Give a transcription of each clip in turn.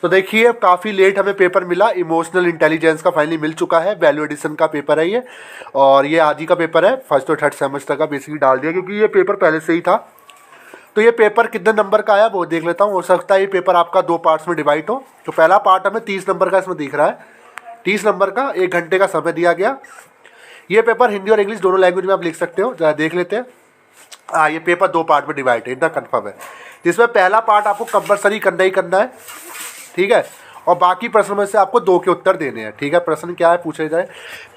तो देखिए काफ़ी लेट हमें पेपर मिला, इमोशनल इंटेलिजेंस का फाइनली मिल चुका है, वैल्यू एडिशन का पेपर है ये, और ये आज ही का पेपर है, फर्स्ट और थर्ड सेमेस्टर का बेसिकली डाल दिया क्योंकि ये पेपर पहले से ही था। तो ये पेपर कितने नंबर का आया वो देख लेता हूँ। हो सकता है ये पेपर आपका 2 पार्ट्स में डिवाइड हो। तो पहला पार्ट हमें 30 नंबर का इसमें दिख रहा है, 30 नंबर का, 1 घंटे का समय दिया गया। ये पेपर हिंदी और इंग्लिश दोनों लैंग्वेज में आप लिख सकते हो, जरा देख लेते हैं। हाँ, ये पेपर 2 पार्ट में डिवाइड है, इतना कन्फर्म है, जिसमें पहला पार्ट आपको कंपलसरी करना ही करना है, ठीक है, और बाकी प्रश्न में से आपको 2 के उत्तर देने हैं, ठीक है। प्रश्न क्या है पूछे जाए,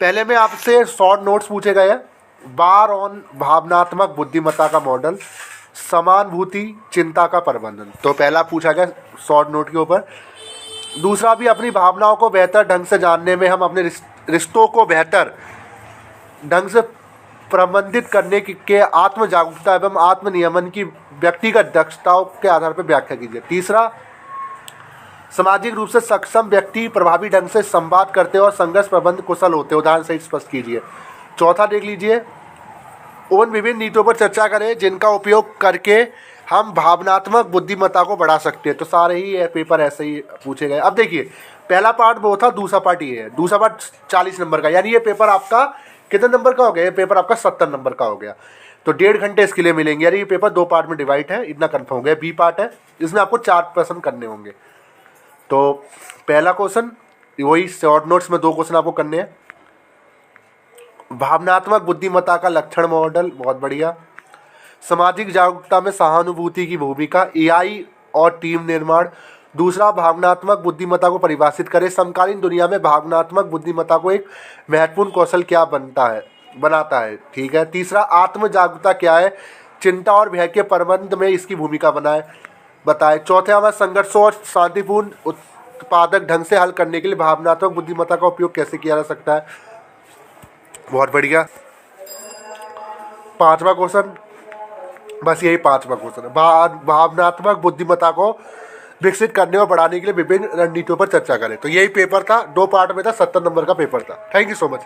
पहले में आपसे शॉर्ट नोट्स पूछे गए हैं, बार ऑन भावनात्मक बुद्धिमत्ता का मॉडल, समानुभूति चिंता का प्रबंधन। तो पहला पूछा गया शॉर्ट नोट के ऊपर। दूसरा भी अपनी भावनाओं को बेहतर ढंग से जानने में हम अपने रिश्तों को बेहतर ढंग से प्रबंधित करने के आत्म जागरूकता एवं आत्म नियमन की व्यक्तिगत दक्षताओं के आधार पर व्याख्या कीजिए। तीसरा, सामाजिक रूप से सक्षम व्यक्ति प्रभावी ढंग से संवाद करते और संघर्ष प्रबंध कुशल होते, उदाहरण सहित स्पष्ट कीजिए। चौथा देख लीजिए, उन विभिन्न नीतियों पर चर्चा करें जिनका उपयोग करके हम भावनात्मक बुद्धिमत्ता को बढ़ा सकते हैं। तो सारे ही ये पेपर ऐसे ही पूछे गए। अब देखिए पहला पार्ट वो था, दूसरा पार्ट ये है। दूसरा पार्ट 40 नंबर का, यानी ये पेपर आपका कितने नंबर का हो गया, ये पेपर आपका 70 नंबर का हो गया। तो 1.5 घंटे इसके लिए मिलेंगे, यानी ये पेपर 2 पार्ट में डिवाइड है, इतना कन्फर्म हो गया। बी पार्ट है, इसमें आपको 4 प्रश्न करने होंगे। तो पहला क्वेश्चन वही शॉर्ट नोट्स में 2 क्वेश्चन आपको करने हैं। भावनात्मक बुद्धिमत्ता का लक्षण मॉडल, बहुत बढ़िया। सामाजिक जागरूकता में सहानुभूति की भूमिका, एआई और टीम निर्माण। दूसरा, भावनात्मक बुद्धिमत्ता को परिभाषित करें, समकालीन दुनिया में भावनात्मक बुद्धिमत्ता को एक महत्वपूर्ण कौशल क्या बनाता है, ठीक है। तीसरा, आत्म जागरूकता क्या है, चिंता और भय के प्रबंधन में इसकी भूमिका बताए। चौथा हमारा, संघर्षों और शांतिपूर्ण उत्पादक ढंग से हल करने के लिए भावनात्मक बुद्धिमत्ता का उपयोग कैसे किया जा सकता है, बहुत बढ़िया। 5वां क्वेश्चन, बस यही 5वां क्वेश्चन है, भावनात्मक बुद्धिमत्ता को विकसित करने और बढ़ाने के लिए विभिन्न रणनीतियों पर चर्चा करें। तो यही पेपर था, 2 पार्ट में था, 70 नंबर का पेपर था। Thank you so much.